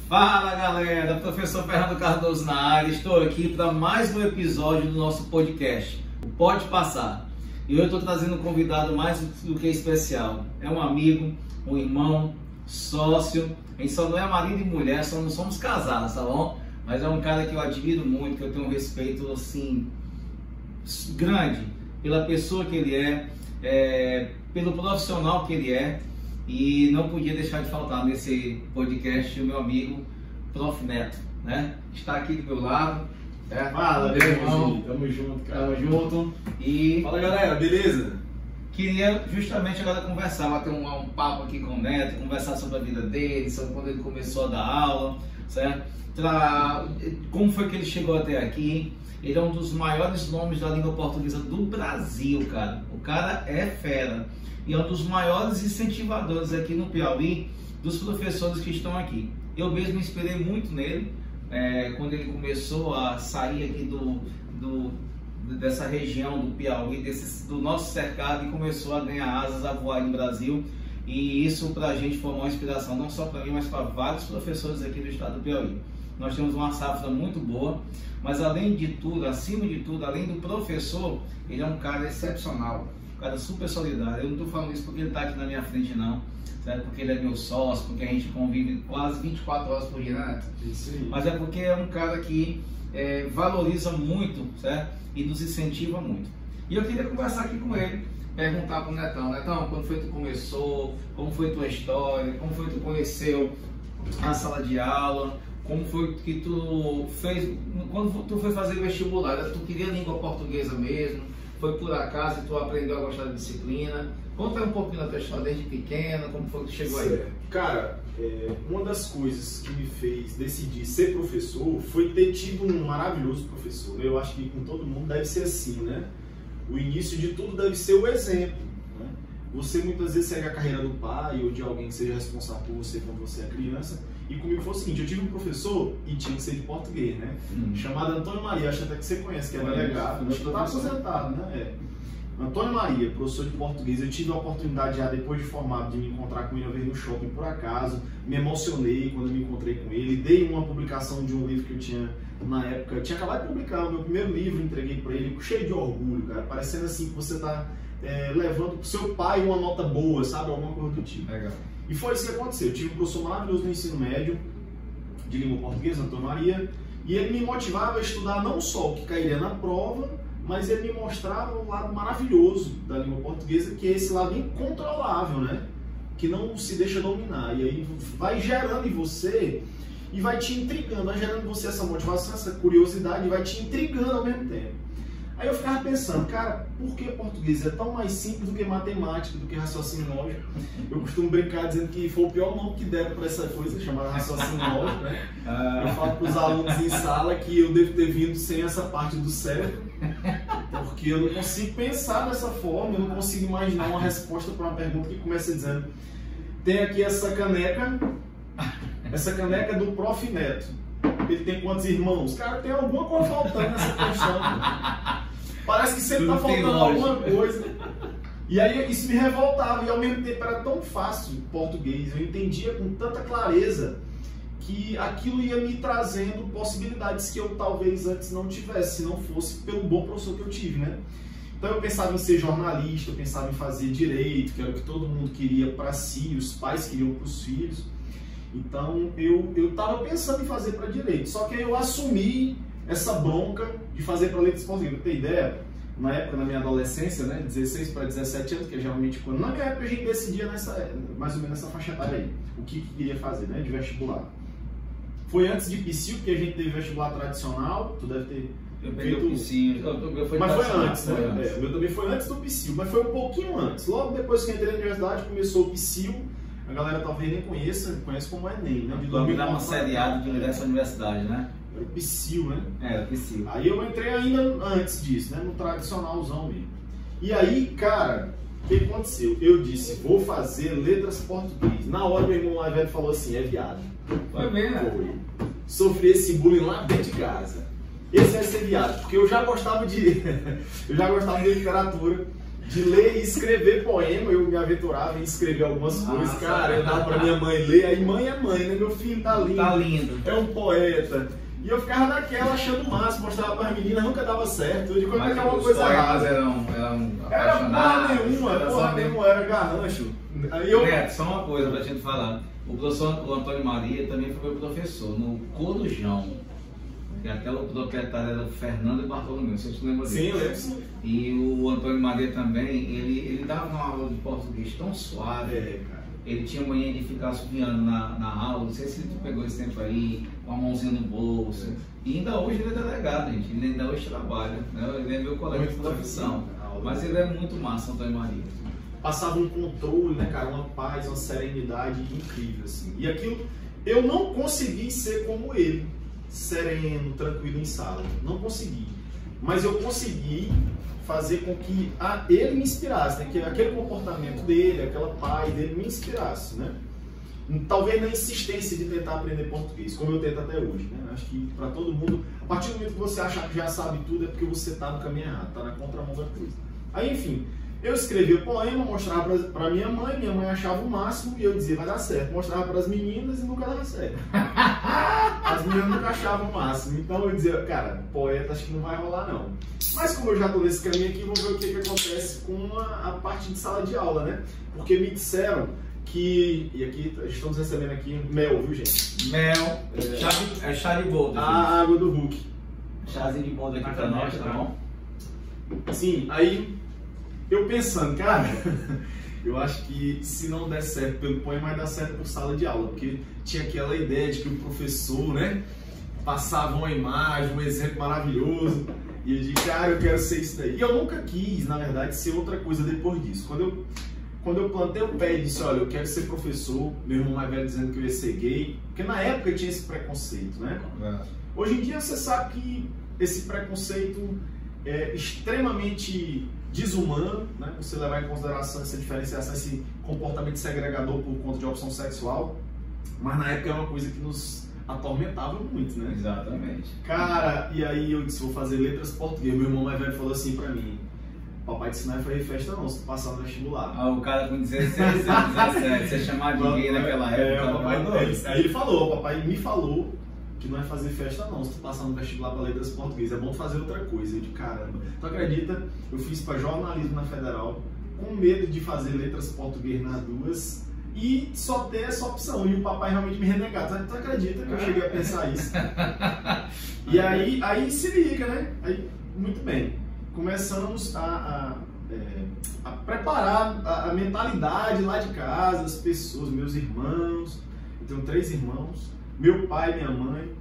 Fala galera, professor Fernando Cardoso na área, estou aqui para mais um episódio do nosso podcast, o Pode Passar. E eu estou trazendo um convidado mais do que especial, é um amigo, um irmão, sócio, a gente só não é marido e mulher, só não somos casados, tá bom? Mas é um cara que eu admiro muito, que eu tenho um respeito assim, grande pela pessoa que ele é, pelo profissional que ele é. E não podia deixar de faltar nesse podcast o meu amigo Prof. Neto, né? Está aqui do meu lado. Fala, meu irmão. Tamo junto, cara. Tamo junto. E fala, galera, beleza? Queria justamente agora conversar, bater um papo aqui com o Neto, conversar sobre a vida dele, sobre quando ele começou a dar aula, certo? Como foi que ele chegou até aqui. Ele é um dos maiores nomes da língua portuguesa do Brasil, cara. O cara é fera. E é um dos maiores incentivadores aqui no Piauí dos professores que estão aqui. Eu mesmo me inspirei muito nele, quando ele começou a sair aqui dessa região do Piauí, do nosso cercado, e começou a ganhar asas, a voar no Brasil. E isso pra gente foi uma inspiração, não só para mim, mas para vários professores aqui do estado do Piauí. Nós temos uma safra muito boa, mas além de tudo, acima de tudo, além do professor, ele é um cara excepcional. Um cara super solidário. Eu não estou falando isso porque ele está aqui na minha frente, não, certo? Porque ele é meu sócio, porque a gente convive quase 24 horas por dia, né? Isso aí. Mas é porque é um cara que valoriza muito, certo? E nos incentiva muito. E eu queria conversar aqui com ele, perguntar para o Netão: Netão, quando foi que tu começou? Como foi tua história? Como foi que tu conheceu a sala de aula? Como foi que tu fez, quando tu foi fazer vestibular? Tu queria língua portuguesa mesmo? Foi por acaso que tu aprendeu a gostar da disciplina? Conta aí um pouquinho da tua história desde pequena, como foi que tu chegou aí? Cara, uma das coisas que me fez decidir ser professor foi ter tido um maravilhoso professor. Eu acho que com todo mundo deve ser assim, né? O início de tudo deve ser o exemplo, né? Você muitas vezes segue a carreira do pai ou de alguém que seja responsável por você quando você é criança. E comigo foi o seguinte: eu tive um professor, e tinha que ser de português, né? Chamado Antônio Maria, acho até que você conhece, que é delegado, acho que está aposentado, né? Antônio Maria, professor de português. Eu tive a oportunidade já depois de formado de me encontrar com ele uma vez no shopping por acaso, me emocionei quando me encontrei com ele, dei uma publicação de um livro que eu tinha na época, tinha acabado de publicar o meu primeiro livro, entreguei para ele, cheio de orgulho, cara, parecendo assim que você está levando pro seu pai uma nota boa, sabe, alguma coisa do tipo. Legal. E foi isso que aconteceu. Eu tive um professor maravilhoso no ensino médio de língua portuguesa, Antônio Maria, e ele me motivava a estudar não só o que cairia na prova, mas ele me mostrava o lado maravilhoso da língua portuguesa, que é esse lado incontrolável, né? Que não se deixa dominar. E aí vai gerando em você e vai te intrigando, vai gerando em você essa motivação, essa curiosidade, e vai te intrigando ao mesmo tempo. Aí eu ficava pensando, cara, por que português é tão mais simples do que matemática, do que raciocínio lógico? Eu costumo brincar dizendo que foi o pior nome que deram para essa coisa, chamada raciocínio lógico, né? Eu falo para os alunos em sala que eu devo ter vindo sem essa parte do cérebro, porque eu não consigo pensar dessa forma, eu não consigo imaginar uma resposta para uma pergunta que começa dizendo: tem aqui essa caneca do Prof. Neto. Ele tem quantos irmãos? Cara, tem alguma coisa faltando nessa questão. Parece que sempre está faltando alguma coisa. E aí isso me revoltava, e ao mesmo tempo era tão fácil português, eu entendia com tanta clareza que aquilo ia me trazendo possibilidades que eu talvez antes não tivesse, se não fosse pelo bom professor que eu tive, né? Então eu pensava em ser jornalista, eu pensava em fazer direito, que era o que todo mundo queria para si, os pais queriam para os filhos. Então eu estava pensando em fazer para direito, só que aí eu assumi essa bronca de fazer para letras portuguesas. Pra ter ideia, na época, na minha adolescência, né, 16 para 17 anos, que é geralmente quando, na minha época a gente decidia mais ou menos nessa faixa etária aí, o que queria fazer, né, de vestibular. Foi antes de PSIL, porque a gente teve vestibular tradicional, tu deve ter... Eu peguei o PSIL, mas foi antes, né? O meu também foi antes do PSIL, mas foi um pouquinho antes. Logo depois que eu entrei na universidade, começou o PSIL. A galera talvez nem conhece como Enem, né? De virar uma seriado dessa universidade, né? Era o PSIL, né? Era o PSIL. Aí eu entrei ainda antes disso, né? No tradicionalzão mesmo. E aí, cara, o que aconteceu? Eu disse, vou fazer letras português. Na hora meu irmão mais velho falou assim, é viado. Foi mesmo? Foi. Sofri esse bullying lá dentro de casa. Esse vai ser viado, porque eu já gostava de literatura. de ler e escrever poema. Eu me aventurava em escrever algumas coisas. Cara, eu dava pra minha mãe ler. Aí mãe é mãe, né? Meu filho tá lindo. Tá lindo. É um poeta. E eu ficava naquela achando massa, mostrava para as meninas, nunca dava certo. Eu digo, mas é uma coisa errada. Era porra nenhuma, era garrancho. Aí eu... Neto, só uma coisa pra gente falar. O professor Antônio Maria também foi meu professor no Corujão. Que até o proprietário era o Fernando e Bartolomeu, vocês se lembram disso? Sim, eu lembro sim. E o Antônio Maria também, ele dava uma aula de português tão suave. Cara. Ele tinha manhã de ficar subiando na aula, não sei se tu pegou esse tempo aí, com a mãozinha no bolso. E ainda hoje ele é delegado, gente, ele ainda hoje trabalha, né? Ele é meu colega de profissão. Mas ele é muito massa, Antônio Maria. Passava um controle, né, cara? Uma paz, uma serenidade incrível, assim. E aquilo, eu não consegui ser como ele, sereno, tranquilo em sala. Não consegui. Mas eu consegui fazer com que ele me inspirasse, né? Que aquele comportamento dele, aquela paz dele me inspirasse, né? Talvez na insistência de tentar aprender português, como eu tento até hoje, né? Acho que para todo mundo, a partir do momento que você achar que já sabe tudo é porque você está no caminho errado, está na contramão da coisa. Aí, enfim, eu escrevi o poema, mostrava para minha mãe achava o máximo e eu dizia, vai dar certo. Mostrava para as meninas e nunca dava certo. As meninas nunca achavam o máximo. Então eu dizia, cara, poeta acho que não vai rolar não. Mas como eu já estou nesse caminho aqui, vou ver o que acontece com a parte de sala de aula, né? Porque me disseram que, e aqui estamos recebendo aqui mel, viu gente? Mel, chá de boldo. A água do Hulk. Chazinho de boldo aqui pra nós, tá bom? Sim, aí eu pensando, cara, eu acho que se não der certo pelo poema, vai dar certo por sala de aula, porque tinha aquela ideia de que o professor, né, passava uma imagem, um exemplo maravilhoso, e eu disse, cara, eu quero ser isso daí. E eu nunca quis, na verdade, ser outra coisa depois disso. Quando eu plantei o pé e disse, olha, eu quero ser professor, meu irmão mais velho dizendo que eu ia ser gay, porque na época tinha esse preconceito, né? Hoje em dia você sabe que esse preconceito é extremamente desumano, né? Você levar em consideração essa diferenciação, esse comportamento segregador por conta de opção sexual, mas na época é uma coisa que nos atormentava muito, né? Exatamente. Cara, e aí eu disse, vou fazer letras português. Meu irmão mais velho falou assim pra mim, papai disse, não é fazer festa não, se tu passar no vestibular. O cara com 16 anos, 17, você chamar de gay naquela época. Aí ele falou, o papai me falou que não é fazer festa não, se tu passar no vestibular para letras português, é bom fazer outra coisa. Eu de caramba, tu acredita? Eu fiz para jornalismo na Federal, com medo de fazer letras português nas duas e só ter essa opção, e o papai realmente me renegar. Tu acredita que eu cheguei a pensar isso? E aí se liga, né? Aí, muito bem, começamos a preparar a mentalidade lá de casa, as pessoas, meus irmãos. Eu tenho 3 irmãos, meu pai e minha mãe.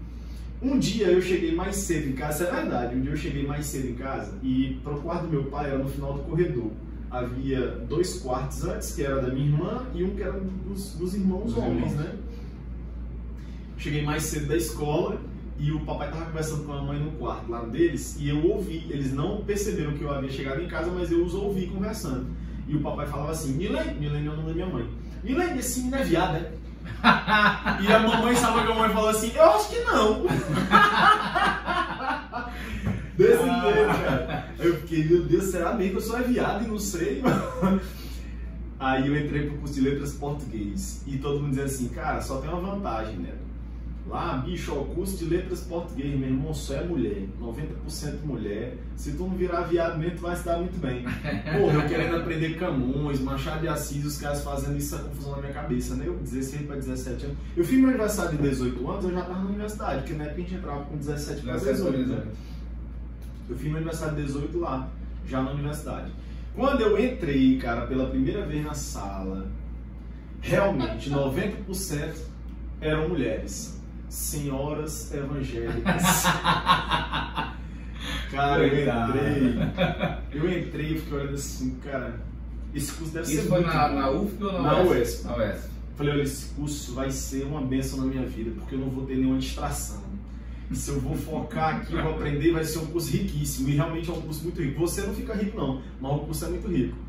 Um dia eu cheguei mais cedo em casa, é verdade, um dia eu cheguei mais cedo em casa e para o quarto do meu pai era no final do corredor. Havia 2 quartos antes, que era da minha irmã, e um que era dos irmãos homens, né? Cheguei mais cedo da escola e o papai estava conversando com a mãe no quarto lá deles e eu ouvi. Eles não perceberam que eu havia chegado em casa, mas eu os ouvi conversando. E o papai falava assim, Milene é o nome da minha mãe. Milene, esse menino é viado, né? E a mamãe, sabe que a mãe falou assim, eu acho que não. Desse jeito, cara. Eu fiquei, meu Deus, será mesmo que eu sou viado e não sei? Aí eu entrei pro curso de letras português e todo mundo dizia assim, cara, só tem uma vantagem, né? Lá, bicho, ó, curso de letras português, meu irmão, só é mulher, 90% mulher. Se tu não virar viado mesmo, tu vai se dar muito bem. Porra, eu querendo aprender Camões, Machado de Assis, os caras fazendo isso, essa confusão na minha cabeça, né? Eu, 16 para 17 anos. Eu fiz meu aniversário de 18 anos, eu já tava na universidade, porque na época a gente entrava com 17 para 18, né? Eu fiz meu aniversário de 18 lá, já na universidade. Quando eu entrei, cara, pela primeira vez na sala, realmente 90% eram mulheres. Senhoras evangélicas. Cara, eu entrei e fiquei olhando assim, cara, esse curso deve ser muito... Isso foi na UFP ou na UESP? Na UESP. Falei, olha, esse curso vai ser uma bênção na minha vida, porque eu não vou ter nenhuma distração. E se eu vou focar aqui, eu vou aprender, vai ser um curso riquíssimo. E realmente é um curso muito rico. Você não fica rico não, mas o curso é muito rico.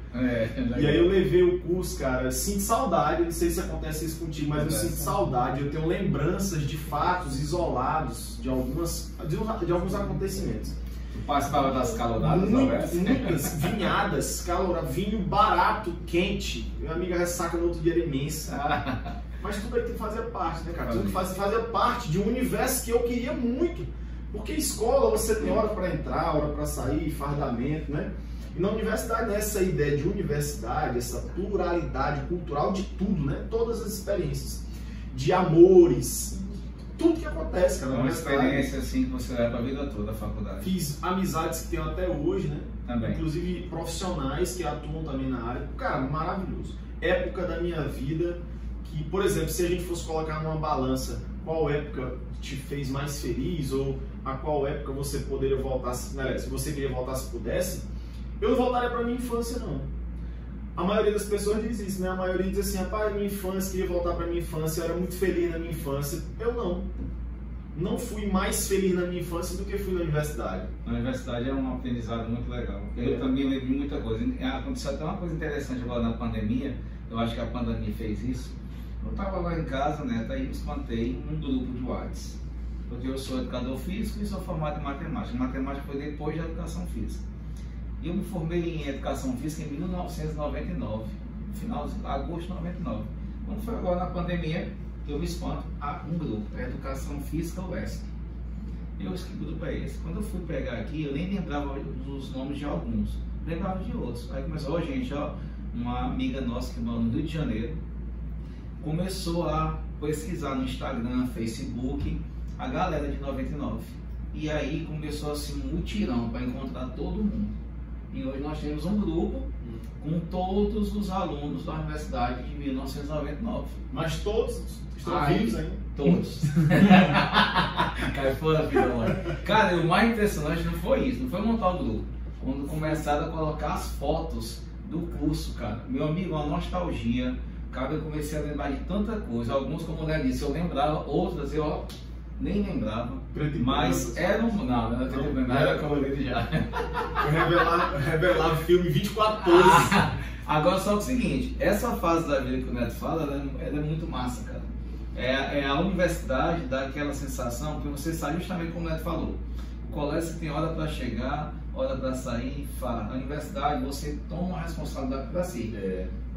E aí eu levei o curso, cara, sinto saudade, não sei se acontece isso contigo, mas eu sinto saudade, eu tenho lembranças de fatos isolados de alguns acontecimentos. Tu participava das caloradas, muitas vinhadas, vinho barato, quente. Minha amiga ressaca no outro dia era imensa. Mas tudo aquilo fazia parte, né, cara? Tudo fazia parte de um universo que eu queria muito. Porque escola, você tem hora para entrar, hora para sair, fardamento, né? E na universidade, essa ideia de universidade, essa pluralidade cultural de tudo, né? Todas as experiências, de amores, tudo que acontece, cara. Uma experiência assim que você leva a vida toda, a faculdade. Fiz amizades que tenho até hoje, né? Também. Inclusive profissionais que atuam também na área. Cara, maravilhoso. Época da minha vida que, por exemplo, se a gente fosse colocar numa balança qual época te fez mais feliz ou a qual época você poderia voltar, né? Se você queria voltar se pudesse, eu não voltaria para minha infância, não. A maioria das pessoas diz isso, né? A maioria diz assim, rapaz, minha infância, queria voltar para minha infância, eu era muito feliz na minha infância. Eu não. Não fui mais feliz na minha infância do que fui na universidade. Na universidade é um aprendizado muito legal. Eu também lembro de muita coisa. Aconteceu até uma coisa interessante agora na pandemia, eu acho que a pandemia fez isso. Eu estava lá em casa, né? Daí eu mantei um grupo de WhatsApp. Porque eu sou educador físico e sou formado em matemática. Matemática foi depois da educação física. Eu me formei em educação física em 1999, final de agosto de 99. Quando foi agora na pandemia, eu me espanto a um grupo, a Educação Física UESP. Eu disse, que grupo é esse? Quando eu fui pegar aqui, eu nem lembrava dos nomes de alguns, lembrava de outros. Aí começou, gente, ó, uma amiga nossa que mora no Rio de Janeiro, começou a pesquisar no Instagram, Facebook, a galera de 99. E aí começou assim um mutirão para encontrar todo mundo. E hoje nós temos um grupo com todos os alunos da Universidade de 1999. Mas todos estão vivos ainda? Todos. Cai fora, filho. Cara, o mais impressionante não foi isso, não foi montar o grupo. Quando começaram a colocar as fotos do curso, cara. Meu amigo, uma nostalgia. Cara, eu comecei a lembrar de tanta coisa. Alguns, como eu disse, eu lembrava, outras eu nem lembrava. Mas era um. Não, não era colorido já. Revelar filme 24 horas. Agora só que o seguinte, essa fase da vida que o Neto fala, ela é muito massa, cara. A universidade dá aquela sensação que você sai justamente como o Neto falou. O colégio você tem hora para chegar, hora para sair, a universidade você toma a responsabilidade para si.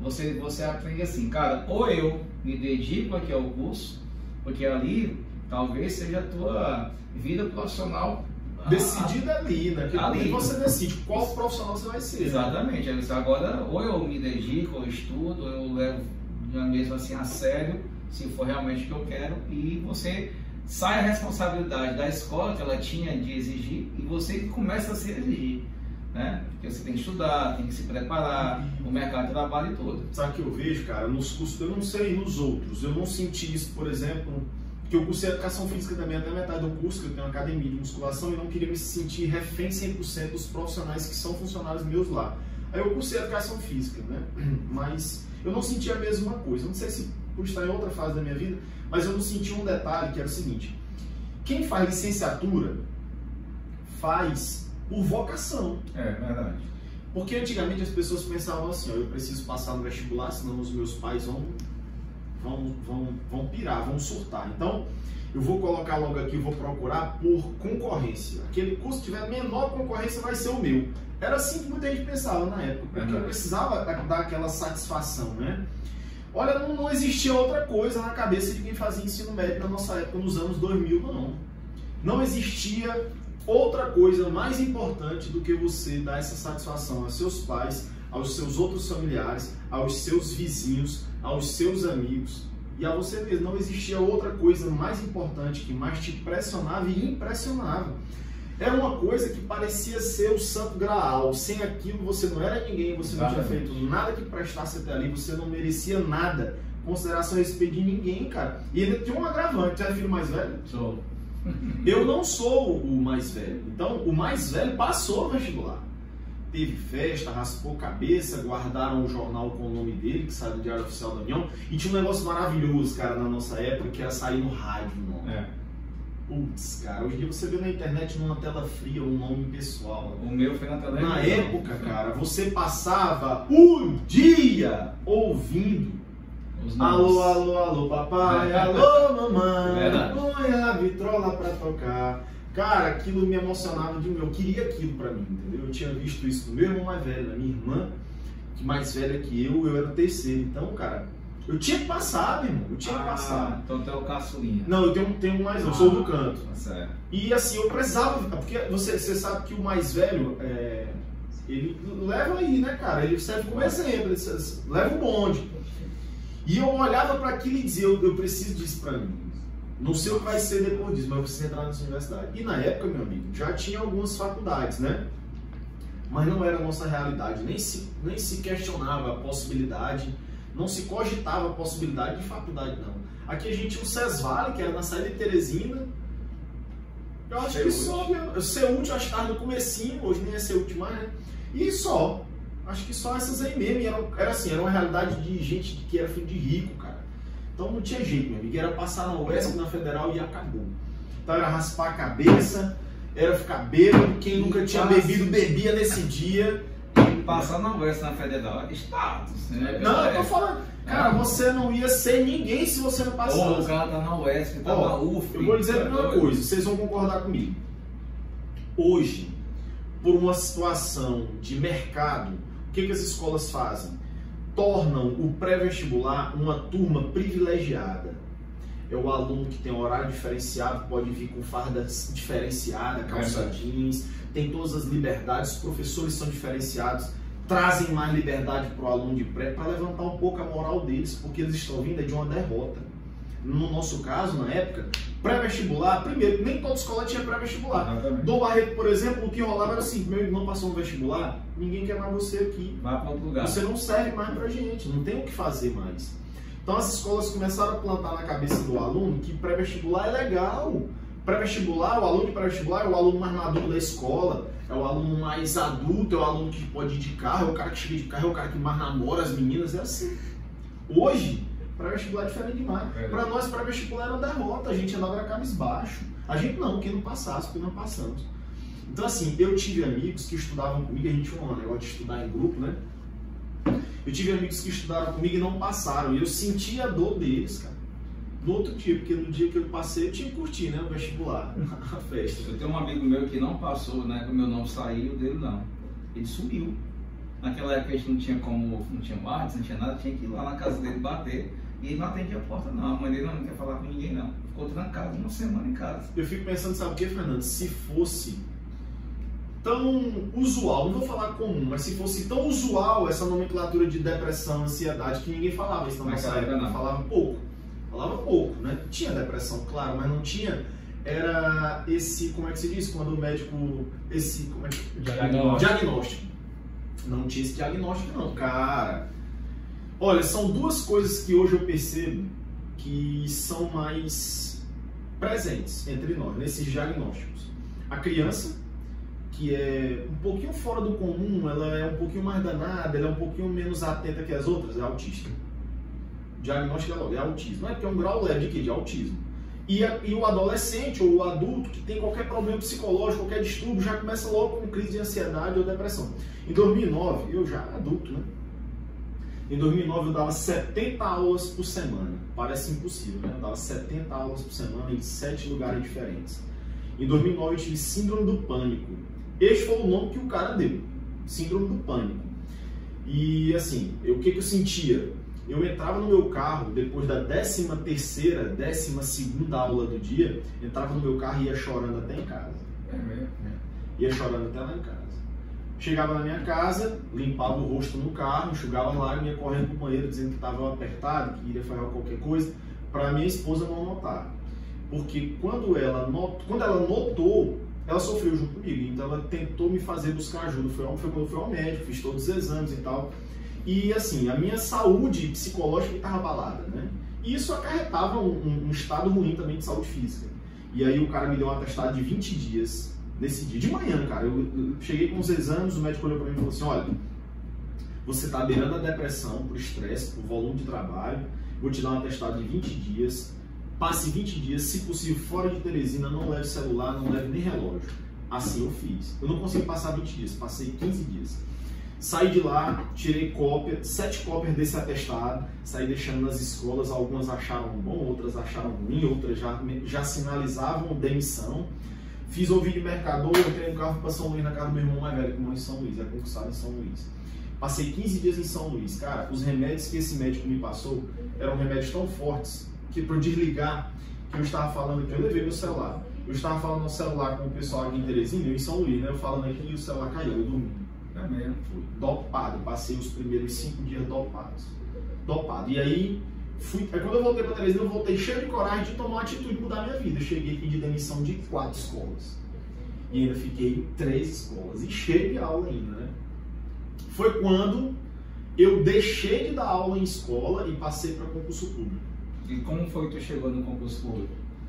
Você aprende assim, cara, ou eu me dedico aqui ao curso, porque ali talvez seja a tua vida profissional decidida ali, né? Ali você decide qual profissional você vai ser. Exatamente. Né? Agora, ou eu me dedico, ou estudo, eu levo mesmo assim a sério, se for realmente o que eu quero, e você sai a responsabilidade da escola que ela tinha de exigir e você começa a se exigir. Né? Porque você tem que estudar, tem que se preparar, o mercado de trabalho todo. Sabe o que eu vejo, cara? Nos cursos, eu não sei nos outros, eu não senti isso, por exemplo, que eu cursei educação física também até metade do curso, que eu tenho uma academia de musculação e não queria me sentir refém 100% dos profissionais que são funcionários meus lá. Aí eu cursei educação física, né? Mas eu não senti a mesma coisa. Eu não sei se por estar em outra fase da minha vida, mas eu não senti um detalhe que era o seguinte: quem faz licenciatura faz por vocação. É verdade. Porque antigamente as pessoas pensavam assim, ó, eu preciso passar no vestibular, senão os meus pais vão pirar, vão surtar. Então, eu vou colocar logo aqui, eu vou procurar por concorrência. Aquele curso que tiver menor concorrência vai ser o meu. Era assim que muita gente pensava na época, porque eu precisava dar aquela satisfação, né? Olha, não existia outra coisa na cabeça de quem fazia ensino médio na nossa época, nos anos 2000, não. Não existia outra coisa mais importante do que você dar essa satisfação aos seus pais, aos seus outros familiares, aos seus vizinhos, aos seus amigos e a você mesmo. Não existia outra coisa mais importante que mais te pressionava e impressionava. Era uma coisa que parecia ser o santo graal. Sem aquilo você não era ninguém, você não tinha feito nada que prestasse até ali, você não merecia nada, consideração a respeito de ninguém, cara. E ainda tinha um agravante. Você é filho mais velho? Sou. Eu não sou o mais velho. Então, o mais velho passou no vestibular. Teve festa, raspou cabeça, guardaram o jornal com o nome dele, que saiu do Diário Oficial da União, e tinha um negócio maravilhoso, cara, na nossa época, que era sair no rádio o nome. Putz, cara, hoje em dia você vê na internet numa tela fria um nome pessoal. O meu foi na tela Na época, cara, você passava o dia ouvindo alô, alô, alô, papai, alô, mamãe, põe a vitrola pra tocar. Cara, aquilo me emocionava de mim, eu queria aquilo pra mim, entendeu? Eu tinha visto isso no meu irmão mais velho, na minha irmã, que mais velha que eu era o terceiro. Então, cara, eu tinha que passar, meu irmão, eu tinha que passar. Então tu é o caçulinha. Não, eu tenho mais, eu sou do canto. Certo. E assim, eu precisava, porque você sabe que o mais velho, ele leva aí, né, cara? Ele serve como exemplo, ele leva o bonde. E eu olhava para aquilo e dizia, eu preciso disso para mim. Não sei o que vai ser depois disso, mas eu preciso entrar nessa universidade. E na época, meu amigo, já tinha algumas faculdades, né? Mas não era a nossa realidade, nem se questionava a possibilidade, não se cogitava a possibilidade de faculdade, não. Aqui a gente tinha o Cesvale, que era na saída de Teresina. Eu acho que só, Ceúte, acho que estava no comecinho, hoje nem é Ceúte mais, né? E só, acho que só essas aí mesmo, era assim, era uma realidade de gente que era filho de rico, cara. Então não tinha jeito, meu amigo, era passar na UESC, na Federal e acabou. Então era raspar a cabeça, era ficar bêbado, quem nunca tinha bebido, bebia nesse dia. Passar na UESC, na Federal, é status, né? Não, eu tô falando, cara, você não ia ser ninguém se você não passasse. O cara tá na UESC, tá na UF. Eu vou dizer uma coisa, vocês vão concordar comigo. Hoje, por uma situação de mercado, o que as escolas fazem? Tornam o pré-vestibular uma turma privilegiada. É o aluno que tem horário diferenciado, pode vir com farda diferenciada, calça jeans, tem todas as liberdades, os professores são diferenciados, trazem mais liberdade para o aluno de pré, para levantar um pouco a moral deles, porque eles estão vindo de uma derrota. No nosso caso, na época, pré-vestibular, primeiro, nem toda escola tinha pré-vestibular. Dom Barreto, por exemplo, o que rolava era assim, meu irmão passou no vestibular, ninguém quer mais você aqui. Vai para outro lugar. Você não serve mais pra gente, não tem o que fazer mais. Então as escolas começaram a plantar na cabeça do aluno que pré-vestibular é legal. Pré-vestibular, o aluno de pré-vestibular é o aluno mais maduro da escola, é o aluno mais adulto, é o aluno que pode ir de carro, é o cara que chega de carro, é o cara que mais namora as meninas, é assim. Hoje, pré-vestibular é diferente demais. Para nós, pré-vestibular era uma derrota, a gente andava na cabisbaixo. A gente não, quem não passasse, porque não passamos. Então assim, eu tive amigos que estudavam comigo, a gente tinha um negócio de estudar em grupo, né? Eu tive amigos que estudaram comigo e não passaram, e eu sentia a dor deles, cara. No outro dia, porque no dia que eu passei, eu tinha que curtir, né, o vestibular, a festa. Eu tenho um amigo meu que não passou, né, que o meu nome saiu, o dele não. Ele sumiu. Naquela época a gente não tinha WhatsApp, não tinha nada, tinha que ir lá na casa dele bater. E ele não atendia a porta não, a mãe dele não quer falar com ninguém não. Ficou trancado uma semana em casa. Eu fico pensando, sabe o que, Fernando? Se fosse tão usual, não vou falar comum, mas se fosse tão usual essa nomenclatura de depressão, ansiedade, que ninguém falava isso na nossa época, falava pouco, né? Tinha depressão, claro, mas não tinha, era esse, como é que se diz, quando o médico, diagnóstico. Não tinha esse diagnóstico não, cara. Olha, são duas coisas que hoje eu percebo que são mais presentes entre nós, nesses diagnósticos. A criança, que é um pouquinho fora do comum, ela é um pouquinho mais danada, ela é um pouquinho menos atenta que as outras, é autista. O diagnóstico é autismo. Não é porque é um grau leve de quê? De autismo. E o adolescente ou o adulto que tem qualquer problema psicológico, qualquer distúrbio, já começa logo com crise de ansiedade ou depressão. Em 2009, eu já adulto, né? Em 2009 eu dava 70 aulas por semana. Parece impossível, né? Eu dava 70 aulas por semana em 7 lugares diferentes. Em 2009 eu tive síndrome do pânico. Este foi o nome que o cara deu. Síndrome do pânico. E assim, o que eu sentia? Eu entrava no meu carro, depois da 13ª, 12ª aula do dia, entrava no meu carro e ia chorando até em casa. É mesmo? Ia chorando até lá em casa. Chegava na minha casa, limpava o rosto no carro, enxugava a lágrima e ia correndo pro banheiro dizendo que estava apertado, que iria fazer qualquer coisa, para minha esposa não notar. Porque quando ela notou, ela sofreu junto comigo, então ela tentou me fazer buscar ajuda. Foi quando eu fui ao médico, fiz todos os exames e tal. E assim, a minha saúde psicológica estava abalada, né? E isso acarretava um estado ruim também de saúde física. E aí o cara me deu um atestado de 20 dias nesse dia, de manhã, cara. Eu cheguei com os exames, o médico olhou para mim e falou assim, olha, você está beirando a depressão por estresse, por volume de trabalho, vou te dar um atestado de 20 dias, passe 20 dias, se possível, fora de Teresina, não leve celular, não leve nem relógio. Assim eu fiz. Eu não consegui passar 20 dias, passei 15 dias. Saí de lá, tirei 7 cópias desse atestado, saí deixando nas escolas, algumas acharam bom, outras acharam ruim, outras já sinalizavam demissão. Fiz ouvir de mercador, entrei no carro para São Luís, na casa do meu irmão mais velho, que mora em São Luís, é concursado em São Luís. Passei 15 dias em São Luís. Cara, os remédios que esse médico me passou eram remédios tão fortes que para eu desligar, que eu estava falando aqui, eu levei meu celular. Eu estava falando no celular com o pessoal aqui em Teresina, eu em São Luís, né? Eu falando aqui e o celular caiu, eu dormi. É mesmo? Fui dopado, passei os primeiros 5 dias dopados. Dopado. E aí, quando eu voltei para Teresina, eu voltei cheio de coragem de tomar uma atitude e mudar a minha vida. Eu cheguei aqui de demissão de 4 escolas. E ainda fiquei em 3 escolas. E cheio de aula ainda, né? Foi quando eu deixei de dar aula em escola e passei para concurso público. E como foi que tu chegou no concurso público?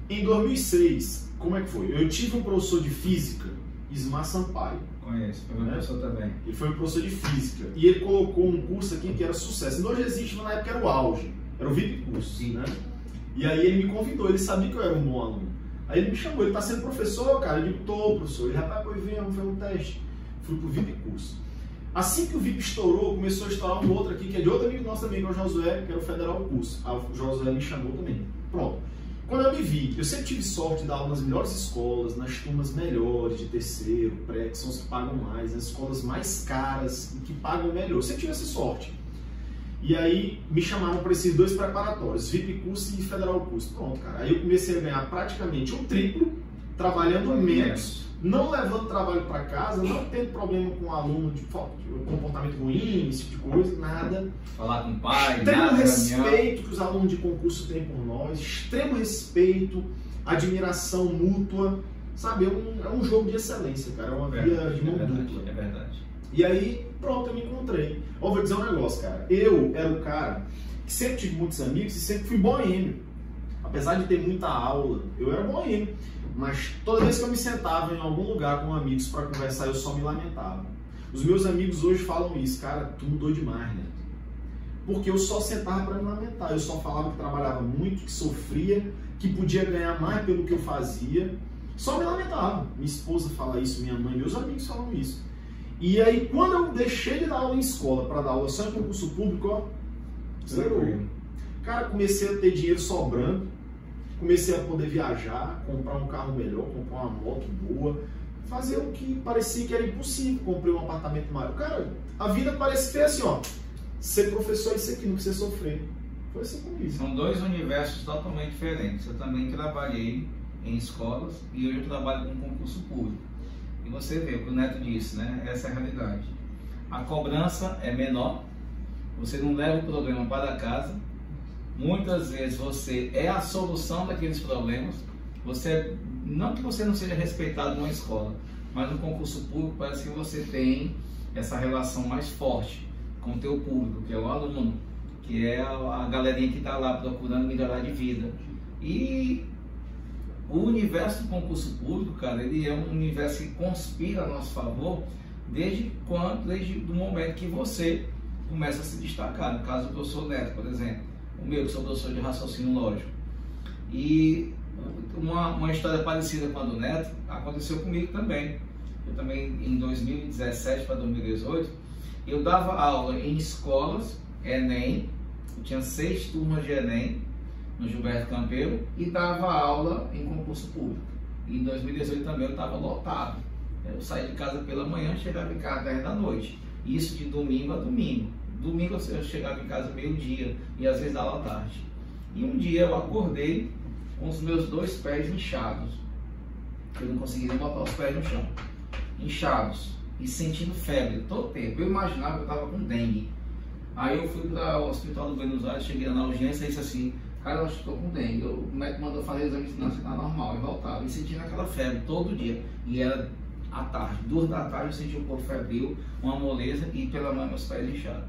Em 2006, como é que foi? Eu tive um professor de física, Ismar Sampaio. Conheço, foi meu professor também. Ele foi um professor de física. E ele colocou um curso aqui que era sucesso. Não existe, mas na época era o auge. Era o VIP curso, né? E aí ele me convidou, ele sabia que eu era um bom aluno. Aí ele me chamou, ele tá sendo professor, cara? Eu digo, tô, professor. Ele, rapaz, pois vem, vamos fazer um teste. Fui pro VIP curso. Assim que o VIP estourou, começou a estourar um outro aqui, que é de outro amigo nosso também, que é o Josué, que era o Federal Curso. Aí o Josué me chamou também. Pronto. Quando eu me vi, eu sempre tive sorte de dar aula nas melhores escolas, nas turmas melhores, de terceiro, pré, que são as que pagam mais, nas escolas mais caras e que pagam melhor. Eu sempre tive essa sorte. E aí me chamaram para esses 2 preparatórios, VIP Curso e Federal Curso. Pronto, cara. Aí eu comecei a ganhar praticamente o triplo, trabalhando menos, não levando trabalho para casa, não tendo problema com aluno de comportamento ruim, esse tipo de coisa, nada. Falar com o pai, extremo respeito que os alunos de concurso têm por nós, extremo respeito, admiração mútua, sabe? É um jogo de excelência, cara, é uma via de mão dupla. É verdade. E aí, pronto, eu me encontrei. Ó, vou dizer um negócio, cara. Eu era o cara que sempre tive muitos amigos e sempre fui boêmio. Apesar de ter muita aula, eu era boêmio. Mas toda vez que eu me sentava em algum lugar com amigos para conversar, eu só me lamentava. Os meus amigos hoje falam isso, cara, tu mudou demais, né? Porque eu só sentava para me lamentar. Eu só falava que trabalhava muito, que sofria, que podia ganhar mais pelo que eu fazia. Só me lamentava. Minha esposa fala isso, minha mãe, meus amigos falam isso. E aí, quando eu deixei de dar aula em escola para dar aula só em concurso público, ó, zerou. Cara, comecei a ter dinheiro sobrando, comecei a poder viajar, comprar um carro melhor, comprar uma moto boa, fazer o que parecia que era impossível. Comprei um apartamento maior. Cara, a vida parece ser assim, ó, ser professor é isso aqui, não precisa sofrer. Foi assim comigo. isso. São 2 universos totalmente diferentes. Eu também trabalhei em escolas e hoje eu trabalho com concurso público. E você vê o que o Neto disse, né? Essa é a realidade. A cobrança é menor, você não leva o problema para casa, muitas vezes você é a solução daqueles problemas, não que você não seja respeitado numa escola, mas no concurso público parece que você tem essa relação mais forte com o teu público, que é o aluno, que é a galerinha que está lá procurando melhorar de vida. E o universo do concurso público, cara, ele é um universo que conspira a nosso favor desde o momento que você começa a se destacar. No caso do professor Neto, por exemplo, o meu, que sou professor de raciocínio lógico. E uma história parecida com a do Neto aconteceu comigo também. Eu também, em 2017 para 2018, eu dava aula em escolas, Enem, eu tinha 6 turmas de Enem, no Gilberto Campeiro, e dava aula em concurso público. E em 2018 também eu estava lotado. Eu saía de casa pela manhã, chegava em casa às 10 da noite. Isso de domingo a domingo. Domingo eu chegava em casa meio-dia e às vezes aula à tarde. E um dia eu acordei com os meus 2 pés inchados. Eu não conseguia nem botar os pés no chão. Inchados e sentindo febre todo tempo. Eu imaginava que eu estava com dengue. Aí eu fui para o hospital do Buenos Aires, cheguei na urgência e disse assim: cara, eu acho que estou com dengue. O médico mandou fazer exame de sinal, você está normal. E voltava. E sentindo aquela febre todo dia. E era à tarde, 2 da tarde, eu senti um corpo febril, uma moleza e pela manhã meus pés inchados.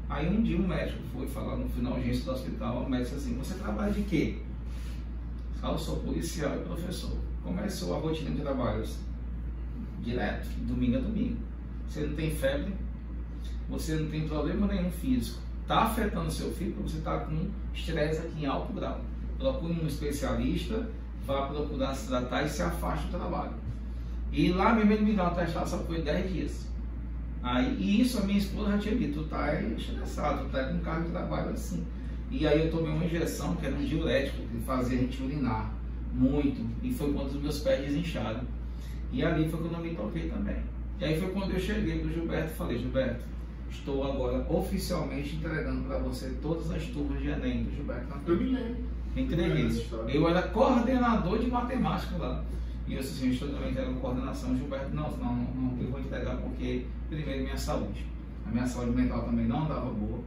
Aí um dia o médico foi falar no final urgência do hospital, o médico disse assim: você trabalha de quê? Eu sou policial e professor. Começou a rotina de trabalhos direto, domingo a domingo. Você não tem febre, você não tem problema nenhum físico. Está afetando o seu filho porque você está com estresse aqui em alto grau. Procure um especialista, vá procurar se tratar e se afaste do trabalho. E lá mesmo ele me deu uma testada, só foi 10 dias. Aí, e isso a minha esposa já tinha dito: tu tá estressado, tu tá com carga de trabalho assim. E aí eu tomei uma injeção que era um diurético, que fazia a gente urinar muito. E foi quando os meus pés desincharam. E ali foi quando eu me toquei também. E aí foi quando eu cheguei do Gilberto e falei, Gilberto, estou agora oficialmente entregando para você todas as turmas de Enem do Gilberto. Eu me lembro. Entreguei. Eu era coordenador de matemática lá. E eu disse assim, estou também entregando coordenação. Gilberto, não, eu vou entregar porque, primeiro, minha saúde. A minha saúde mental também não dava boa.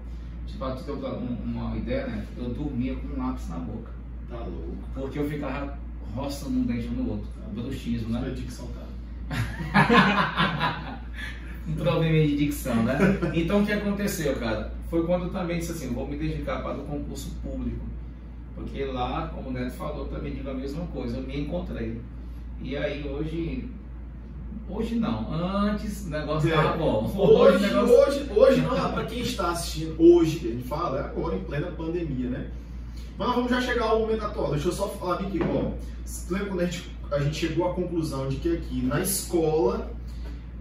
Tipo, para tu ter uma ideia, né? Eu dormia com um lápis na boca. Tá louco. Porque eu ficava roçando um dente no outro. Bruxismo, né? Dicção, cara. Um problema de dicção, né? Então o que aconteceu, cara? Foi quando eu também disse assim, vou me dedicar para o concurso público. Porque lá, como o Neto falou, eu também digo a mesma coisa, eu me encontrei. E aí hoje não, antes o negócio estava bom. Hoje não, para quem está assistindo, hoje, que a gente fala, é agora em plena pandemia, né? Mas vamos já chegar ao momento atual. Deixa eu só falar aqui, ó. Você lembra quando a gente chegou à conclusão de que aqui na escola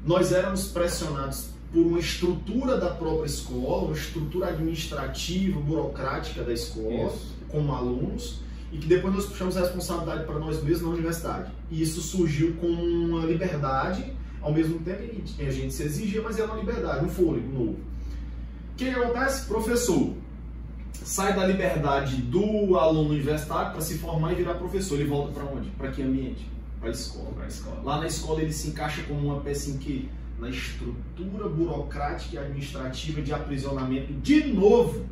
nós éramos pressionados por uma estrutura da própria escola, uma estrutura administrativa, burocrática da escola, como alunos, e que depois nós puxamos a responsabilidade para nós mesmos na universidade. E isso surgiu com uma liberdade, ao mesmo tempo que a gente se exigia, mas era uma liberdade, um fôlego novo. O que acontece? Professor sai da liberdade do aluno universitário para se formar e virar professor. Ele volta para onde? Para que ambiente? Para a escola. Lá na escola ele se encaixa como uma peça em que? Na estrutura burocrática e administrativa de aprisionamento. De novo,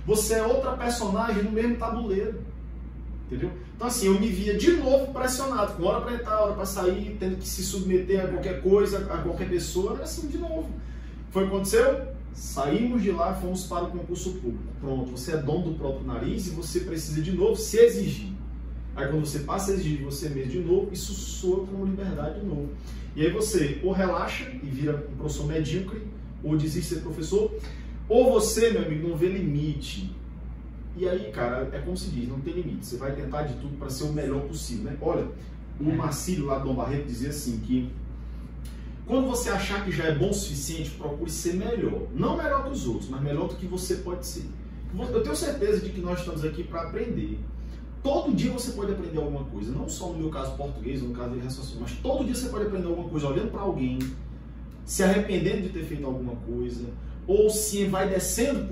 você é outra personagem no mesmo tabuleiro. Entendeu? Então assim, eu me via de novo pressionado, com hora para entrar, hora para sair, tendo que se submeter a qualquer coisa, a qualquer pessoa, era assim de novo. Foi o que aconteceu? Saímos de lá e fomos para o concurso público. Pronto, você é dono do próprio nariz e você precisa de novo se exigir. Aí quando você passa a exigir de você mesmo de novo, isso soa como liberdade de novo. E aí você ou relaxa e vira um professor medíocre, ou desiste de ser professor, ou você, meu amigo, não vê limite. E aí, cara, é como se diz, não tem limite. Você vai tentar de tudo para ser o melhor possível, né? Olha, o Marcílio lá do Dom Barreto dizia assim que quando você achar que já é bom o suficiente, procure ser melhor. Não melhor que os outros, mas melhor do que você pode ser. Eu tenho certeza de que nós estamos aqui para aprender. Todo dia você pode aprender alguma coisa. Não só no meu caso português, no caso de raciocínio, mas todo dia você pode aprender alguma coisa olhando para alguém, se arrependendo de ter feito alguma coisa, ou se vai descendo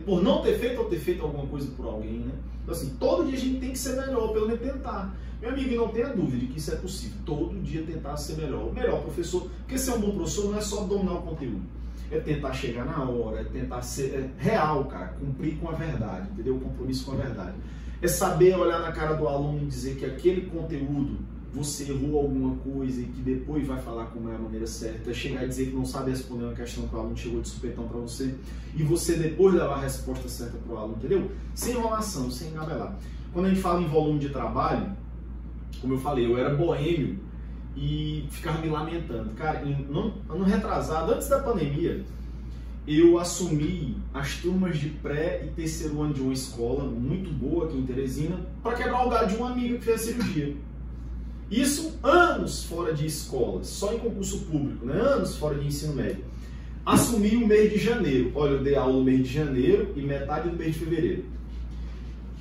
por não ter feito ou ter feito alguma coisa por alguém, né? Então assim, todo dia a gente tem que ser melhor, pelo menos tentar. Meu amigo, não tenha dúvida de que isso é possível. Todo dia tentar ser melhor. O melhor professor, porque ser um bom professor não é só dominar o conteúdo. É tentar chegar na hora, é tentar ser real, cara, cumprir com a verdade, entendeu? O compromisso com a verdade. É saber olhar na cara do aluno e dizer que aquele conteúdo você errou alguma coisa e que depois vai falar como é a maneira certa. É chegar e dizer que não sabe responder uma questão que o aluno chegou de supetão para você e você depois levar a resposta certa para o aluno, entendeu? Sem enrolação, sem engabelar. Quando a gente fala em volume de trabalho, como eu falei, eu era boêmio e ficava me lamentando. Cara, ano retrasado, antes da pandemia, eu assumi as turmas de pré e terceiro ano de uma escola muito boa aqui em Teresina para quebrar o galho de uma amiga que fez a cirurgia. Isso anos fora de escola, só em concurso público, né? Anos fora de ensino médio. Assumi o mês de janeiro. Olha, eu dei aula no mês de janeiro e metade do mês de fevereiro.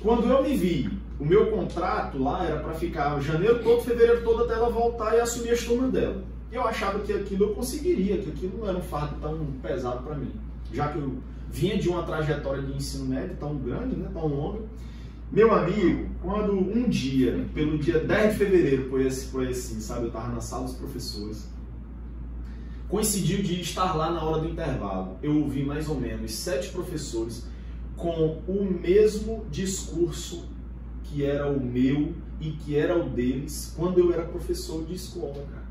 Quando eu me vi, o meu contrato lá era para ficar janeiro todo, fevereiro todo, até ela voltar e assumir as turmas dela. E eu achava que aquilo eu conseguiria, que aquilo não era um fardo tão pesado para mim. Já que eu vinha de uma trajetória de ensino médio tão grande, né, tão longa. Meu amigo, quando um dia, pelo dia 10 de fevereiro, foi assim, sabe, eu estava na sala dos professores, coincidiu de estar lá na hora do intervalo. Eu ouvi mais ou menos 7 professores com o mesmo discurso que era o meu e que era o deles quando eu era professor de escola, cara.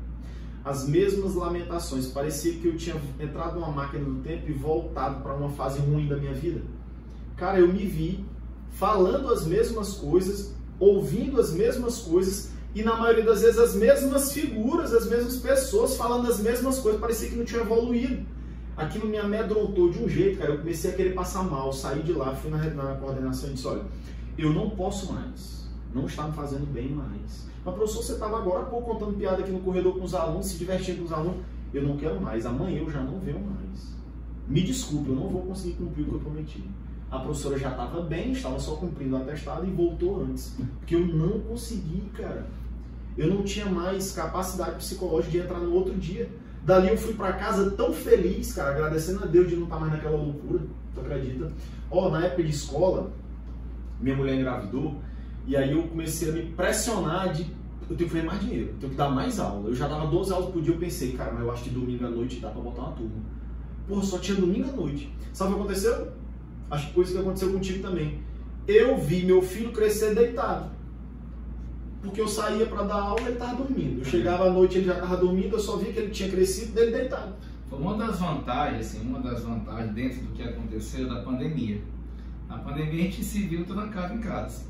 As mesmas lamentações. Parecia que eu tinha entrado numa máquina do tempo e voltado para uma fase ruim da minha vida. Cara, eu me vi falando as mesmas coisas, ouvindo as mesmas coisas e na maioria das vezes as mesmas figuras, as mesmas pessoas falando as mesmas coisas. Parecia que não tinha evoluído. Aquilo me amedrontou de um jeito, cara. Eu comecei a querer passar mal, saí de lá, fui na coordenação e disse, olha, eu não posso mais, não está me fazendo bem mais. Mas, professor, você estava agora há pouco contando piada aqui no corredor com os alunos, se divertindo com os alunos. Eu não quero mais, amanhã eu já não venho mais. Me desculpe, eu não vou conseguir cumprir o que eu prometi. A professora já estava bem, estava só cumprindo o atestado e voltou antes. Porque eu não consegui, cara. eu não tinha mais capacidade psicológica de entrar no outro dia. Dali eu fui pra casa tão feliz, cara, agradecendo a Deus de não estar mais naquela loucura, tu acredita? Ó, na época de escola, minha mulher engravidou, e aí eu comecei a me pressionar de eu tenho que ganhar mais dinheiro, eu tenho que dar mais aula. Eu já dava 12 aulas por dia, eu pensei, cara, mas eu acho que domingo à noite dá pra botar uma turma. Porra, só tinha domingo à noite. Sabe o que aconteceu? Acho que foi isso que aconteceu contigo também. Eu vi meu filho crescer deitado. Porque eu saía para dar aula e ele estava dormindo. Eu chegava à noite, ele já estava dormindo, eu só via que ele tinha crescido dele deitado. Foi uma das vantagens dentro do que aconteceu da pandemia. Na pandemia a gente se viu trancado em casa.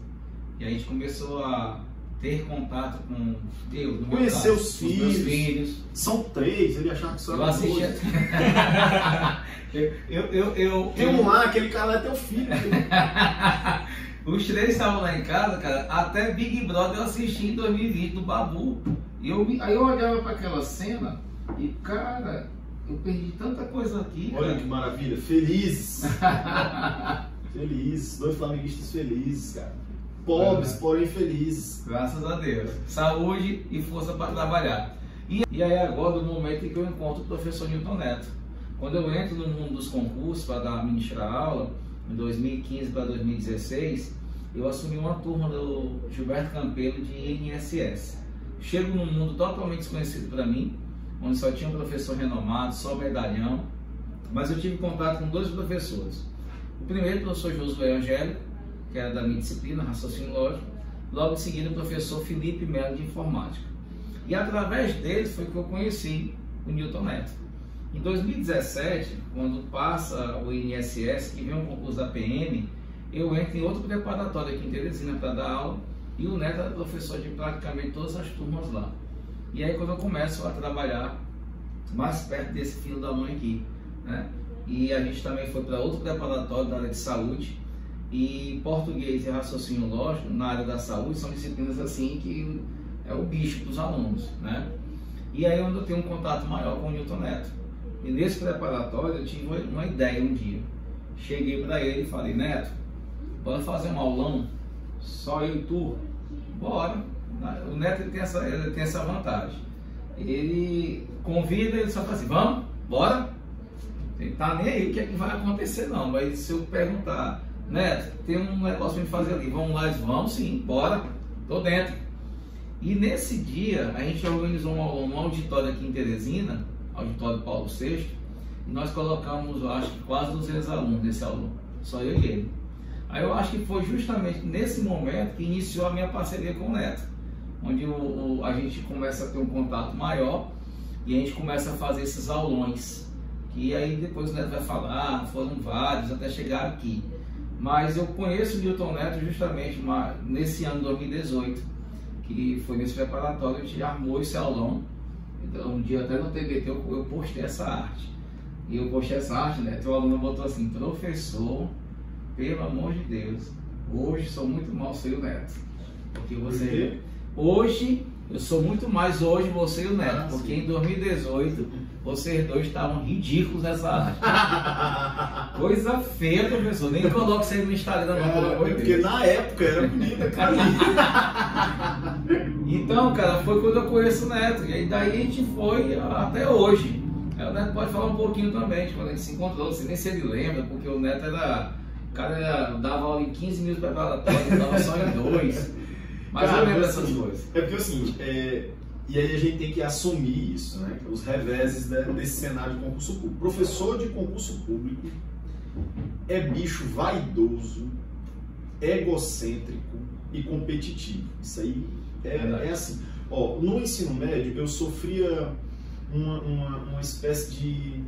E a gente começou a ter contato com Deus. Conhecer os meus filhos. São 3, ele achava que só era Eu assistia. Tem um lá, aquele cara lá é teu filho. Os 3 estavam lá em casa, cara. Até Big Brother eu assisti em 2020 do Babu. Aí eu olhava para aquela cena e, cara, eu perdi tanta coisa aqui. Olha cara. que maravilha, felizes. Felizes, 2 flamenguistas felizes, cara. Pobres, porém felizes. Graças a Deus. Saúde e força para trabalhar. E aí agora, no momento em que eu encontro o professor Newton Neto. Quando eu entro no mundo dos concursos para ministrar aula, em 2015 para 2016, eu assumi uma turma do Gilberto Campelo de INSS. Chego num mundo totalmente desconhecido para mim, onde só tinha um professor renomado, só medalhão, mas eu tive contato com 2 professores. O primeiro, o professor Josué Angélico, que era da minha disciplina, raciocínio lógico, logo em seguida o professor Felipe Melo de informática. E através deles foi que eu conheci o Newton Neto. Em 2017, quando passa o INSS, que vem um concurso da PM, eu entro em outro preparatório aqui em Teresina para dar aula, e o Neto era professor de praticamente todas as turmas lá. E aí quando eu começo a trabalhar mais perto desse filho da mãe aqui, né? E a gente também foi para outro preparatório da área de saúde, e português e raciocínio lógico na área da saúde são disciplinas assim que é o bicho dos alunos, né? E aí onde eu tenho um contato maior com o Newton Neto. E nesse preparatório eu tive uma ideia um dia. Cheguei para ele e falei, Neto, bora fazer um aulão, só eu e tu? Bora. O Neto ele tem essa vantagem. Ele convida, ele só fala assim, vamos, bora. Ele tá nem aí o que é que vai acontecer não, mas se eu perguntar, Neto, tem um negócio pra gente fazer ali, vamos lá, vamos sim, bora, tô dentro. E nesse dia a gente organizou um aulão no auditório aqui em Teresina, auditório Paulo VI, e nós colocamos, eu acho que quase 200 alunos nesse aulão, só eu e ele. Aí eu acho que foi justamente nesse momento que iniciou a minha parceria com o Neto, onde a gente começa a ter um contato maior e a gente começa a fazer esses aulões, que aí depois o Neto vai falar, foram vários até chegar aqui. Mas eu conheço o Newton Neto justamente nesse ano de 2018, que foi nesse preparatório que a gente armou esse aulão. Então, um dia até no TBT eu postei essa arte. E eu postei essa arte, né? O aluno botou assim, professor, pelo amor de Deus, hoje sou muito mal seu Neto. Porque você... Hoje, eu sou muito mais hoje você e o Neto. Porque em 2018, vocês 2 estavam ridículos nessa arte. Coisa feia, professor. Nem coloque isso aí no Instagram, não, pelo amor de Deus. Porque na época era bonita, cara. Então, cara, foi quando eu conheço o Neto. E aí daí a gente foi até hoje. Aí o Neto pode falar um pouquinho também, de quando a gente se encontrou, não sei nem se ele lembra, porque o Neto era... O cara dava aula em 15 minutos preparatórios, dava só em 2. Mas cara, eu lembro dessas coisas. É porque assim, e aí a gente tem que assumir isso, né? Os reveses desse cenário de concurso público. Professor de concurso público é bicho vaidoso, egocêntrico e competitivo. Isso aí é assim. Ó, no ensino médio eu sofria uma espécie de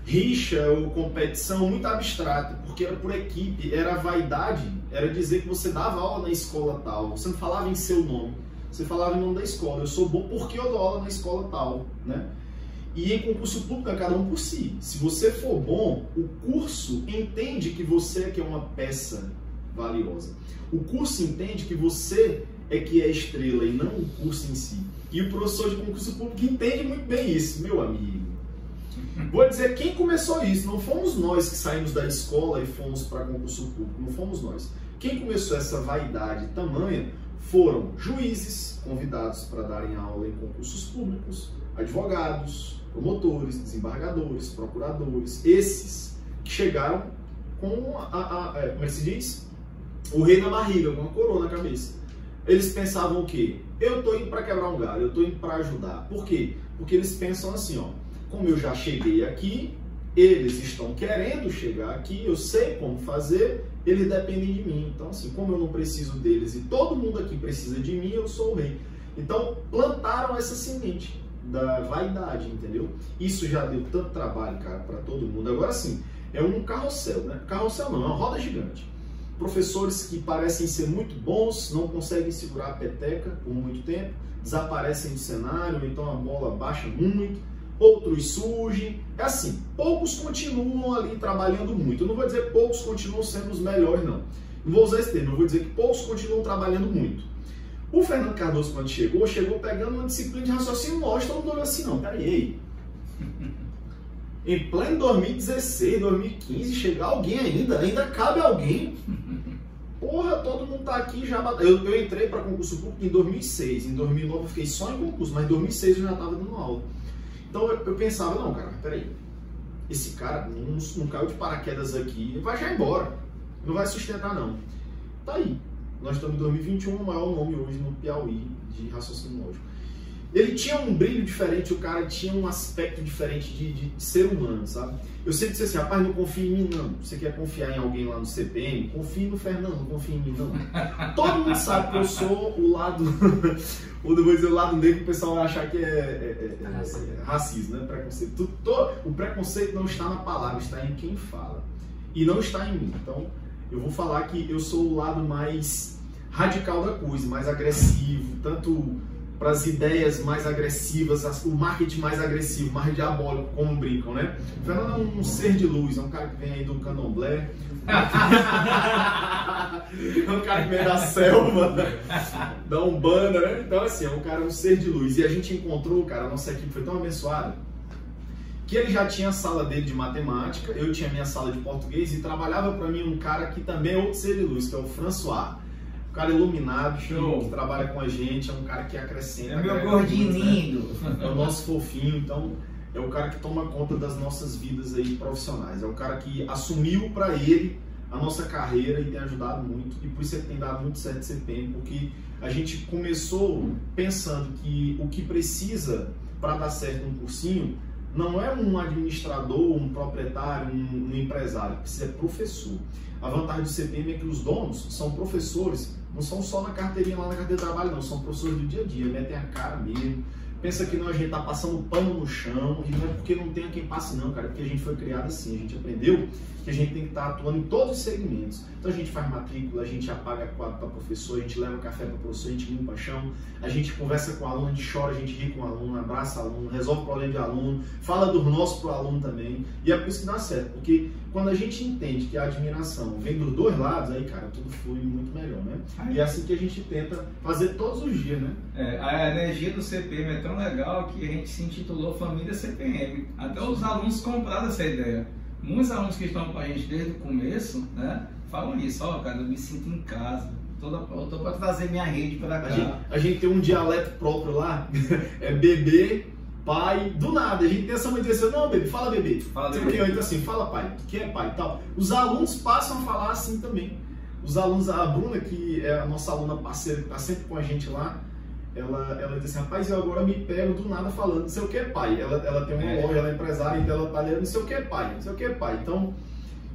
rixa ou competição muito abstrata, porque era por equipe, era vaidade, era dizer que você dava aula na escola tal, você não falava em seu nome, você falava em nome da escola, eu sou bom porque eu dou aula na escola tal, né? E em concurso público é cada um por si. Se você for bom, o curso entende que você é que é uma peça valiosa. O curso entende que você é que é estrela e não o curso em si. E o professor de concurso público entende muito bem isso, meu amigo. Vou dizer, quem começou isso? Não fomos nós que saímos da escola e fomos para concurso público, não fomos nós. Quem começou essa vaidade tamanha foram juízes, convidados para darem aula em concursos públicos, advogados, promotores, desembargadores, procuradores, esses que chegaram com como é que se diz? O rei na barriga, com a coroa na cabeça. Eles pensavam o quê? Eu estou indo para quebrar um galho, eu estou indo para ajudar. Por quê? Porque eles pensam assim, ó, como eu já cheguei aqui, eles estão querendo chegar aqui, eu sei como fazer, eles dependem de mim. Então, assim, como eu não preciso deles e todo mundo aqui precisa de mim, eu sou o rei. Então, plantaram essa semente da vaidade, entendeu? Isso já deu tanto trabalho, cara, para todo mundo. Agora, sim, é um carrossel, né? Carrossel não, é uma roda gigante. Professores que parecem ser muito bons, não conseguem segurar a peteca por muito tempo, desaparecem do cenário, então a bola baixa muito, outros surgem. É assim, poucos continuam ali trabalhando muito. Eu não vou dizer poucos continuam sendo os melhores, não. Não vou usar esse termo, eu vou dizer que poucos continuam trabalhando muito. O Fernando Cardoso, quando chegou pegando uma disciplina de raciocínio lógico, todo mundo olhou assim, não, peraí. Em pleno 2016, 2015, chegar alguém ainda cabe alguém. Porra, todo mundo tá aqui já. Eu entrei para concurso público em 2006, em 2009 eu fiquei só em concurso, mas em 2006 eu já estava dando aula. Então eu pensava, não, cara, peraí, esse cara não caiu de paraquedas aqui, vai já embora, não vai sustentar não. Tá aí, nós estamos em 2021, o maior nome hoje no Piauí de raciocínio lógico. Ele tinha um brilho diferente, o cara tinha um aspecto diferente de ser humano, sabe? Eu sempre disse assim, rapaz, não confia em mim não. Você quer confiar em alguém lá no CPM? Confie no Fernando, não confia em mim não. Todo mundo sabe que eu sou o lado, ou depois dizer o lado negro, o pessoal vai achar que é racismo, né? Preconceito. O preconceito não está na palavra, está em quem fala. E não está em mim. Então, eu vou falar que eu sou o lado mais radical da coisa, mais agressivo, tanto para as ideias mais agressivas, o marketing mais agressivo, mais diabólico, como brincam, né? O Fernando é um ser de luz, é um cara que vem aí do candomblé, é um cara que vem da selva, da Umbanda, né? Então, assim, é um cara, um ser de luz. E a gente encontrou, cara, a nossa equipe foi tão abençoada, que ele já tinha a sala dele de matemática, eu tinha a minha sala de português, e trabalhava para mim um cara que também é outro ser de luz, que é o François. Um cara iluminado, que trabalha com a gente, é um cara que acrescenta. É meu gordinho lindo. É o nosso fofinho, então é o cara que toma conta das nossas vidas aí profissionais. É o cara que assumiu para ele a nossa carreira e tem ajudado muito. E por isso ele tem dado muito certo CPM, porque a gente começou pensando que o que precisa para dar certo um cursinho não é um administrador, um proprietário, um empresário, precisa ser professor. A vantagem do CPM é que os donos são professores, não são só na carteirinha lá na carteira de trabalho, não, são professores do dia a dia, metem a cara mesmo. Pensa que não, a gente tá passando pano no chão, e não é porque não tem quem passe não, cara, porque a gente foi criado assim, a gente aprendeu que a gente tem que estar atuando em todos os segmentos. Então a gente faz matrícula, a gente apaga quadro para professor, a gente leva café para professor, a gente limpa chão, a gente conversa com o aluno, a gente chora, a gente ri com o aluno, abraça o aluno, resolve o problema de aluno, fala do nosso pro aluno também, e é por isso que dá certo, porque quando a gente entende que a admiração vem dos dois lados, aí, cara, tudo flui muito melhor, né? E é assim que a gente tenta fazer todos os dias, né? A energia do CPM é tão legal que a gente se intitulou Família CPM. Até os alunos compraram essa ideia. Muitos alunos que estão com a gente desde o começo, né, falam isso, ó, cara, eu me sinto em casa. Eu tô para trazer minha rede para cá. A gente tem um dialeto próprio lá, é bebê, pai, do nada. A gente tem essa mãe de dizer, não, bebê, fala bebê. Fala bebê. Então assim, fala pai, que é pai e tal. Os alunos passam a falar assim também. Os alunos, a Bruna, que é a nossa aluna parceira, que está sempre com a gente lá, ela diz assim, rapaz, eu agora me pego do nada falando, não sei o que é pai. Ela tem uma loja, ela é empresária, então ela tá lendo, não sei o que é pai, não sei o que é pai. Então,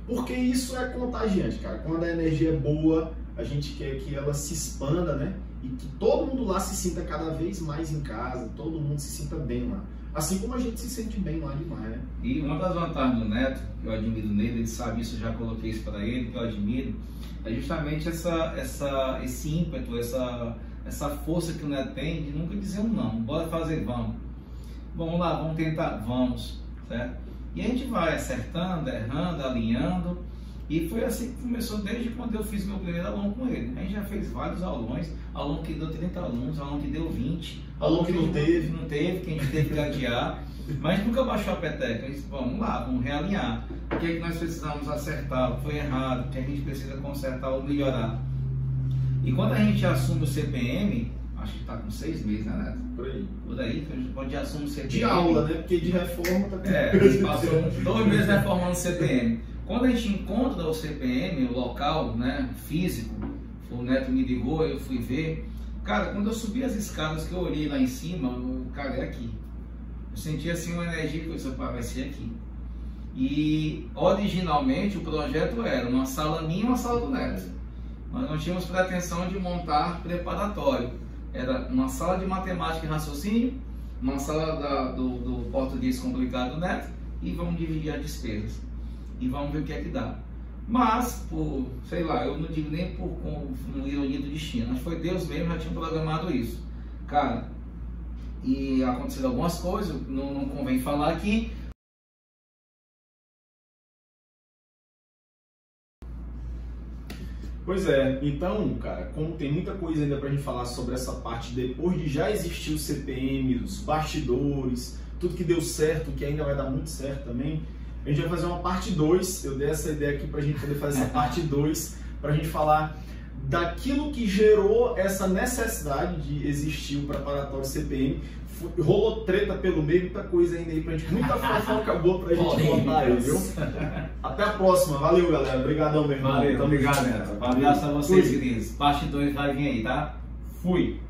porque isso é contagiante, cara. Quando a energia é boa, a gente quer que ela se expanda, né? E que todo mundo lá se sinta cada vez mais em casa, todo mundo se sinta bem lá. Assim como a gente se sente bem lá demais, né? E uma das vantagens do Neto, que eu admiro nele, ele sabe isso, eu já coloquei isso para ele, que eu admiro, é justamente esse ímpeto, essa força que o Neto tem de nunca dizer um não. Bora fazer, vamos lá, vamos tentar, vamos, certo? E a gente vai acertando, errando, alinhando, e foi assim que começou desde quando eu fiz meu primeiro aluno com ele. A gente já fez vários alunos, aluno que deu 30 alunos, aluno que deu 20, aluno que não teve, que a gente teve que adiar, mas nunca baixou a peteca. Disse, vamos lá, vamos realinhar. O que é que nós precisamos acertar? O que foi errado? O que a gente precisa consertar ou melhorar? E quando a gente assume o CPM, acho que está com 6 meses, né, Neto? Por aí. Por aí, que a gente pode assumir o CPM. De aula, né? Porque de reforma tá a gente passou 2 meses reformando o CPM. Quando a gente encontra o CPM, o local, né, físico, o Neto me ligou, eu fui ver. Cara, quando eu subi as escadas que eu olhei lá em cima, cara, é aqui. Eu senti assim uma energia que eu disse, vai ser aqui. E originalmente o projeto era uma sala minha e uma sala do Neto. Nós não tínhamos pretensão de montar preparatório. Era uma sala de matemática e raciocínio, uma sala do português complicado do Neto, e vamos dividir as despesas. E vamos ver o que é que dá. Mas, por, sei lá, eu não digo nem por ironia do destino, mas foi Deus mesmo, já tinha programado isso. Cara, e aconteceram algumas coisas, não convém falar aqui. Pois é, então, cara, como tem muita coisa ainda pra gente falar sobre essa parte depois de já existir o CPM, os bastidores, tudo que deu certo, que ainda vai dar muito certo também, a gente vai fazer uma parte 2, eu dei essa ideia aqui pra gente poder fazer essa parte 2, pra gente falar daquilo que gerou essa necessidade de existir o preparatório CPM. Rolou treta pelo meio, muita coisa ainda aí pra gente, muita fofoca boa pra gente montar aí, viu? Até a próxima, valeu galera, obrigadão meu irmão. Valeu, obrigado, Neto. Um abraço a vocês, queridos. Parte 2 vai vir aí, tá? Fui!